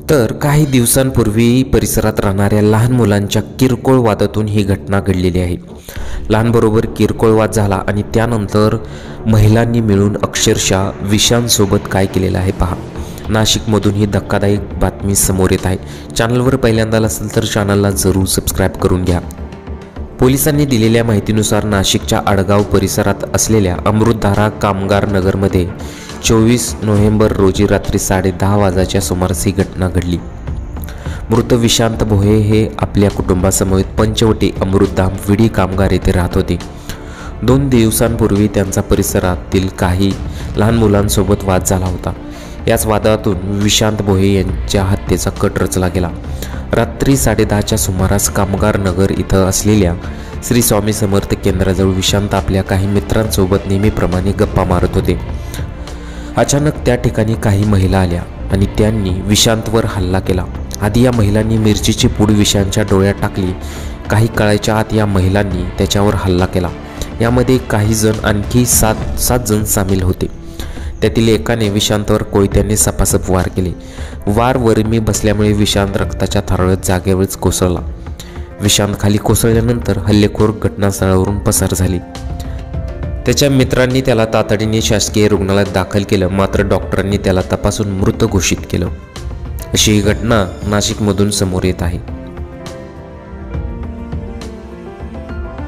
तर काही दिवसांपूर्वी परिसरात राहणाऱ्या लहान मुलांच्या किरकोळ वादातून ही घटना घडलेली आहे। लहानबरोबर किरकोळ वाद झाला आणि त्यानंतर महिलांनी मिळून अक्षरशः विशांतसोबत काय केलेलं आहे पहा। नाशिकमधून ही धक्कादायक बातमी समोर येत आहे। चॅनलवर पहिल्यांदा असेल तर चॅनलला जरूर सबस्क्राईब करून घ्या। पोलिसांनी दिलेल्या माहितीनुसार नाशिकच्या आडगाव परिसरात असलेल्या अमृतधारा कामगार नगरमध्ये 24 नोव्हेंबर रोजी रात्री 10:30 वाजताच्या सुमारास ही घटना घडली। मृत विशांत भोये हे आपल्या कुटुंबासमवेत पंचवटी अमृतधाम विडी कामगार येथे राहत होते। 2 दिवसांपूर्वी त्यांचा परिसरातील काही लहान मुलांसोबत वाद झाला होता। याच वादातून विशांत भोये यांच्या हत्येचा कट रचला गेला। रात्री 10:30च्या सुमारास कामगार नगर इथं असलेल्या श्री स्वामी समर्थ केंद्राजवळ विशांत आपल्या काही मित्रांसोबत नेहमीप्रमाणे गप्पा मारत होते। अचानक त्या ठिकाणी काही महिला आल्या आणि त्यांनी विशांतवर हल्ला केला। आधी या महिलांनी मिरचीची पूड विशांतच्या डोळ्यात टाकली। काही काळाच्या आत या महिलांनी त्याच्यावर हल्ला केला। यामध्ये काही जण आणखी 7 जण सामील होते। त्यातील एकाने विशांतवर कोयत्याने सपासप वार केले। वार वरमी बसल्यामुळे विशांत रक्ताच्या थारोळ्यात जागेवरच कोसळला। विशांत खाली कोसळल्यानंतर हल्लेखोर घटनास्थळावरून पसार झाली। त्याच्या मित्रांनी त्याला तातडीने शासकीय रुग्णालयात दाखल केलं, मात्र डॉक्टरांनी त्याला तपासून मृत घोषित केलं। अशी ही घटना नाशिकमधून समोर येत आहे।